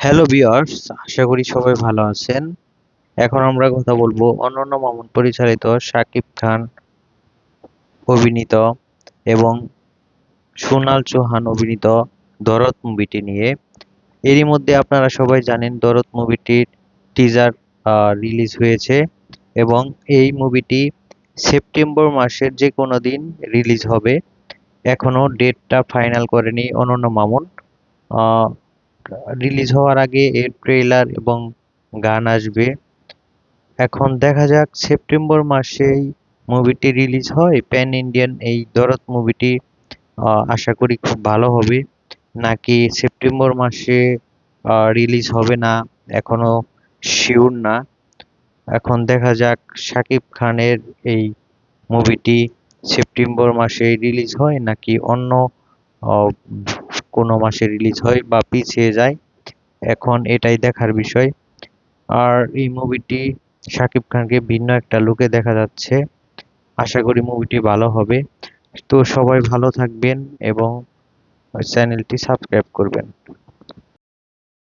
Hello viewers, আশা করি সবাই ভালো আছেন। এখন আমরা কথা বলবো অনন্য মামুন পরিচালিত শাকিব খান অভিনীত এবং সোনাল চৌহান অভিনীত দরদ মুভিটি নিয়ে। এরই মধ্যে আপনারা সবাই জানেন দরদ মুভিটির টিজার রিলিজ হয়েছে এবং এই মুভিটি সেপ্টেম্বর মাসের যে কোনো দিন রিলিজ হবে। এখনো ডেটটা ফাইনাল করেনি অনন্য মামুন। রিলিজ হওয়ার আগে এর ট্রেলার এবং গান আসবে। এখন দেখা যাক সেপ্টেম্বর মাসেই মুভিটি রিলিজ হয় প্যান ইন্ডিয়ান এই দরদ মুভিটি। আশা করি খুব ভালো হবে, নাকি সেপ্টেম্বর মাসে রিলিজ হবে না এখনো শিওর না। এখন দেখা যাক শাকিব খানের এই মুভিটি সেপ্টেম্বর মাসে রিলিজ হয় নাকি অন্য আহ, কোনো মাসে রিলিজ হয় বা পিছিয়ে যায়। এখন এটাই দেখার বিষয়। আর এই মুভিটি শাকিব খানকে ভিন্ন একটা লুকে দেখা যাচ্ছে। আশা করি মুভিটি ভালো হবে। তো সবাই ভালো থাকবেন এবং চ্যানেলটি সাবস্ক্রাইব করবেন।